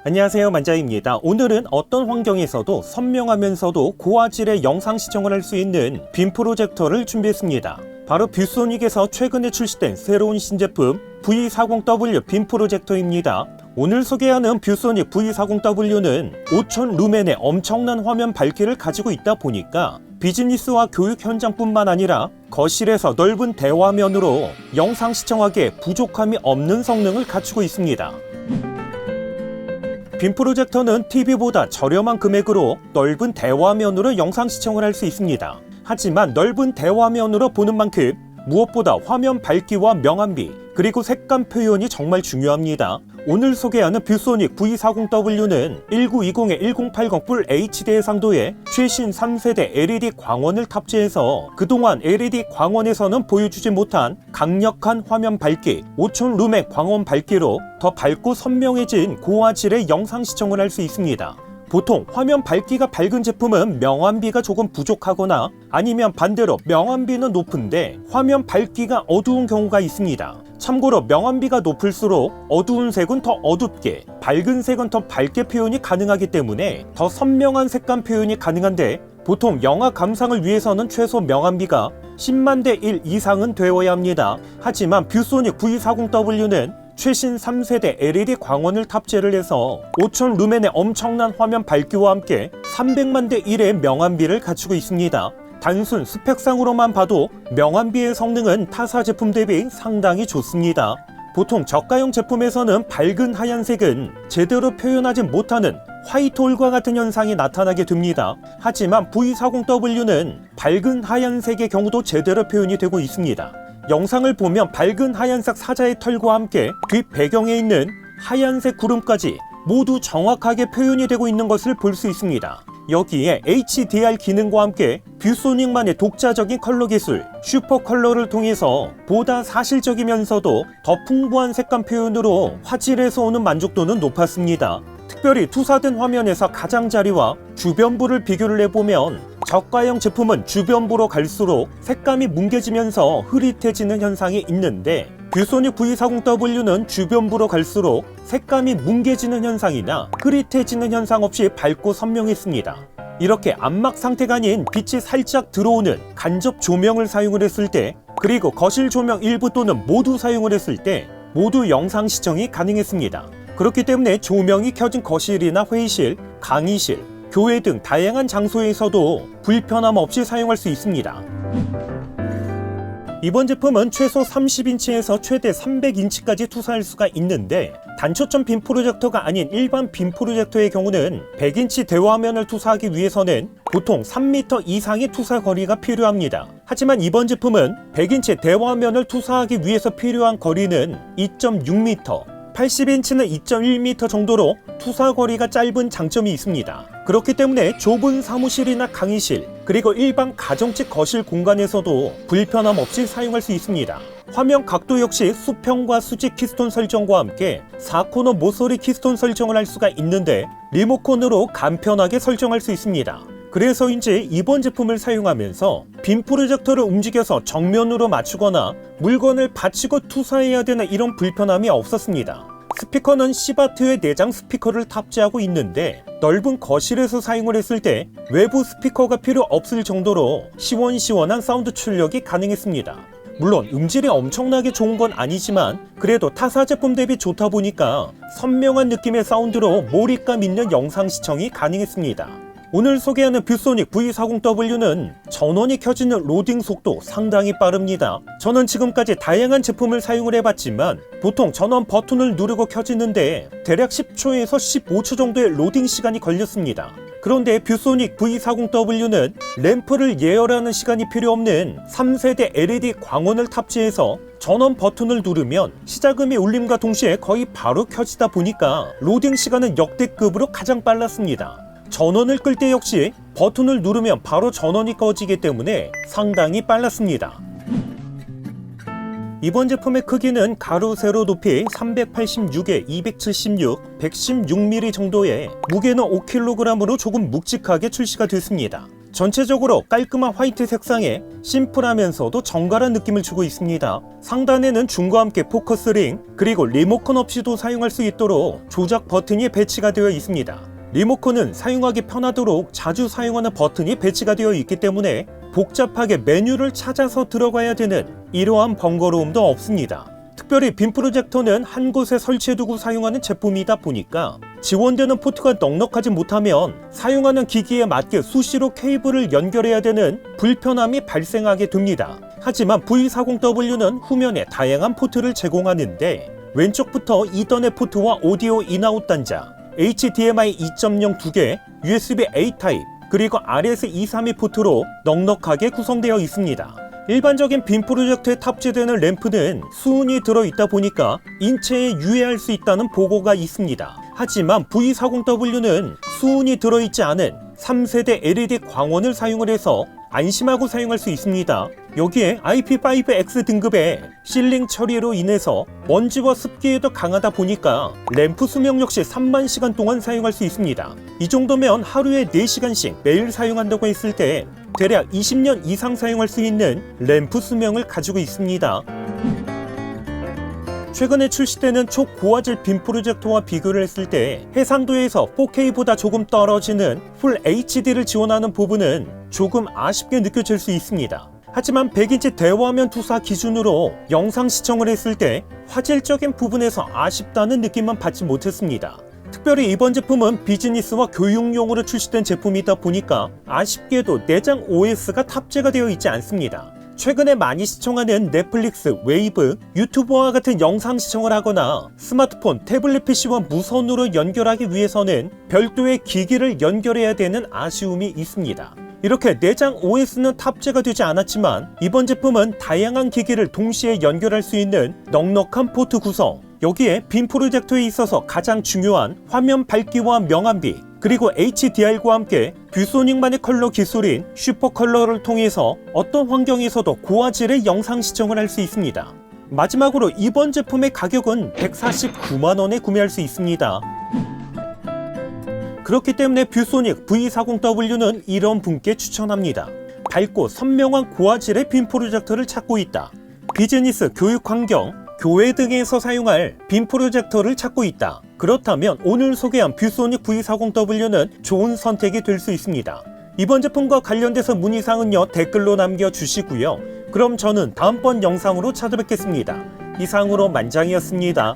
안녕하세요, 만자입니다. 오늘은 어떤 환경에서도 선명하면서도 고화질의 영상 시청을 할 수 있는 빔 프로젝터를 준비했습니다. 바로 뷰소닉에서 최근에 출시된 새로운 신제품 V40W 빔 프로젝터입니다. 오늘 소개하는 뷰소닉 V40W는 5000 루멘의 엄청난 화면 밝기를 가지고 있다 보니까 비즈니스와 교육 현장뿐만 아니라 거실에서 넓은 대화면으로 영상 시청하기에 부족함이 없는 성능을 갖추고 있습니다. 빔 프로젝터는 TV보다 저렴한 금액으로 넓은 대화면으로 영상 시청을 할 수 있습니다. 하지만 넓은 대화면으로 보는 만큼 무엇보다 화면 밝기와 명암비 그리고 색감 표현이 정말 중요합니다. 오늘 소개하는 뷰소닉 V40W는 1920-1080 Full HD 해상도의 최신 3세대 LED 광원을 탑재해서 그동안 LED 광원에서는 보여주지 못한 강력한 화면 밝기, 5000 루멘 광원 밝기로 더 밝고 선명해진 고화질의 영상 시청을 할 수 있습니다. 보통 화면 밝기가 밝은 제품은 명암비가 조금 부족하거나 아니면 반대로 명암비는 높은데 화면 밝기가 어두운 경우가 있습니다. 참고로 명암비가 높을수록 어두운 색은 더 어둡게, 밝은 색은 더 밝게 표현이 가능하기 때문에 더 선명한 색감 표현이 가능한데 보통 영화 감상을 위해서는 최소 명암비가 10만 대 1 이상은 되어야 합니다. 하지만 뷰소닉 V40W는 최신 3세대 LED 광원을 탑재를 해서 5000 루멘의 엄청난 화면 밝기와 함께 300만 대 1의 명암비를 갖추고 있습니다. 단순 스펙상으로만 봐도 명암비의 성능은 타사 제품 대비 상당히 좋습니다. 보통 저가형 제품에서는 밝은 하얀색은 제대로 표현하지 못하는 화이트홀과 같은 현상이 나타나게 됩니다. 하지만 V40W는 밝은 하얀색의 경우도 제대로 표현이 되고 있습니다. 영상을 보면 밝은 하얀색 사자의 털과 함께 뒷 배경에 있는 하얀색 구름까지 모두 정확하게 표현이 되고 있는 것을 볼 수 있습니다. 여기에 HDR 기능과 함께 뷰소닉만의 독자적인 컬러 기술 슈퍼 컬러를 통해서 보다 사실적이면서도 더 풍부한 색감 표현으로 화질에서 오는 만족도는 높았습니다. 특별히 투사된 화면에서 가장자리와 주변부를 비교를 해보면 저가형 제품은 주변부로 갈수록 색감이 뭉개지면서 흐릿해지는 현상이 있는데 뷰소닉 V40W는 주변부로 갈수록 색감이 뭉개지는 현상이나 흐릿해지는 현상 없이 밝고 선명했습니다. 이렇게 안막 상태가 아닌 빛이 살짝 들어오는 간접 조명을 사용을 했을 때 그리고 거실 조명 일부 또는 모두 사용을 했을 때 모두 영상 시청이 가능했습니다. 그렇기 때문에 조명이 켜진 거실이나 회의실, 강의실, 교회 등 다양한 장소에서도 불편함 없이 사용할 수 있습니다. 이번 제품은 최소 30인치에서 최대 300인치까지 투사할 수가 있는데 단초점 빔 프로젝터가 아닌 일반 빔 프로젝터의 경우는 100인치 대화면을 투사하기 위해서는 보통 3m 이상의 투사 거리가 필요합니다. 하지만 이번 제품은 100인치 대화면을 투사하기 위해서 필요한 거리는 2.6m, 80인치는 2.1m 정도로 투사거리가 짧은 장점이 있습니다. 그렇기 때문에 좁은 사무실이나 강의실 그리고 일반 가정집 거실 공간에서도 불편함 없이 사용할 수 있습니다. 화면 각도 역시 수평과 수직 키스톤 설정과 함께 4코너 모서리 키스톤 설정을 할 수가 있는데 리모컨으로 간편하게 설정할 수 있습니다. 그래서인지 이번 제품을 사용하면서 빔 프로젝터를 움직여서 정면으로 맞추거나 물건을 받치고 투사해야 되는 이런 불편함이 없었습니다. 스피커는 10W의 내장 스피커를 탑재하고 있는데 넓은 거실에서 사용을 했을 때 외부 스피커가 필요 없을 정도로 시원시원한 사운드 출력이 가능했습니다. 물론 음질이 엄청나게 좋은 건 아니지만 그래도 타사 제품 대비 좋다 보니까 선명한 느낌의 사운드로 몰입감 있는 영상 시청이 가능했습니다. 오늘 소개하는 뷰소닉 V40W는 전원이 켜지는 로딩 속도 상당히 빠릅니다. 저는 지금까지 다양한 제품을 사용을 해봤지만 보통 전원 버튼을 누르고 켜지는데 대략 10초에서 15초 정도의 로딩 시간이 걸렸습니다. 그런데 뷰소닉 V40W는 램프를 예열하는 시간이 필요 없는 3세대 LED 광원을 탑재해서 전원 버튼을 누르면 시작음이 울림과 동시에 거의 바로 켜지다 보니까 로딩 시간은 역대급으로 가장 빨랐습니다. 전원을 끌 때 역시 버튼을 누르면 바로 전원이 꺼지기 때문에 상당히 빨랐습니다. 이번 제품의 크기는 가로 세로 높이 386에 276, 116mm 정도의 무게는 5kg으로 조금 묵직하게 출시가 됐습니다. 전체적으로 깔끔한 화이트 색상에 심플하면서도 정갈한 느낌을 주고 있습니다. 상단에는 줌과 함께 포커스링, 그리고 리모컨 없이도 사용할 수 있도록 조작 버튼이 배치가 되어 있습니다. 리모컨은 사용하기 편하도록 자주 사용하는 버튼이 배치가 되어 있기 때문에 복잡하게 메뉴를 찾아서 들어가야 되는 이러한 번거로움도 없습니다. 특별히 빔 프로젝터는 한 곳에 설치해두고 사용하는 제품이다 보니까 지원되는 포트가 넉넉하지 못하면 사용하는 기기에 맞게 수시로 케이블을 연결해야 되는 불편함이 발생하게 됩니다. 하지만 V40W는 후면에 다양한 포트를 제공하는데 왼쪽부터 이더넷 포트와 오디오 인아웃 단자, HDMI 2.0 2개, USB-A 타입, 그리고 RS232 포트로 넉넉하게 구성되어 있습니다. 일반적인 빔 프로젝터에 탑재되는 램프는 수은이 들어있다 보니까 인체에 유해할 수 있다는 보고가 있습니다. 하지만 V40W는 수은이 들어있지 않은 3세대 LED 광원을 사용을 해서 안심하고 사용할 수 있습니다. 여기에 IP5X 등급의 실링 처리로 인해서 먼지와 습기에도 강하다 보니까 램프 수명 역시 3만 시간 동안 사용할 수 있습니다. 이 정도면 하루에 4시간씩 매일 사용한다고 했을 때 대략 20년 이상 사용할 수 있는 램프 수명을 가지고 있습니다. 최근에 출시되는 초고화질 빔 프로젝터와 비교를 했을 때 해상도에서 4K보다 조금 떨어지는 풀 HD를 지원하는 부분은 조금 아쉽게 느껴질 수 있습니다. 하지만 100인치 대화면 투사 기준으로 영상 시청을 했을 때 화질적인 부분에서 아쉽다는 느낌만 받지 못했습니다. 특별히 이번 제품은 비즈니스와 교육용으로 출시된 제품이다 보니까 아쉽게도 내장 OS가 탑재가 되어 있지 않습니다. 최근에 많이 시청하는 넷플릭스, 웨이브, 유튜버와 같은 영상 시청을 하거나 스마트폰, 태블릿 PC와 무선으로 연결하기 위해서는 별도의 기기를 연결해야 되는 아쉬움이 있습니다. 이렇게 내장 OS는 탑재가 되지 않았지만 이번 제품은 다양한 기기를 동시에 연결할 수 있는 넉넉한 포트 구성, 여기에 빔 프로젝터에 있어서 가장 중요한 화면 밝기와 명암비, 그리고 HDR과 함께 뷰소닉만의 컬러 기술인 슈퍼 컬러를 통해서 어떤 환경에서도 고화질의 영상 시청을 할 수 있습니다. 마지막으로 이번 제품의 가격은 149만원에 구매할 수 있습니다. 그렇기 때문에 뷰소닉 V40W는 이런 분께 추천합니다. 밝고 선명한 고화질의 빔 프로젝터를 찾고 있다. 비즈니스, 교육 환경, 교회 등에서 사용할 빔 프로젝터를 찾고 있다. 그렇다면 오늘 소개한 뷰소닉 V40W는 좋은 선택이 될 수 있습니다. 이번 제품과 관련돼서 문의사항은요 댓글로 남겨주시고요. 그럼 저는 다음번 영상으로 찾아뵙겠습니다. 이상으로 만장이었습니다.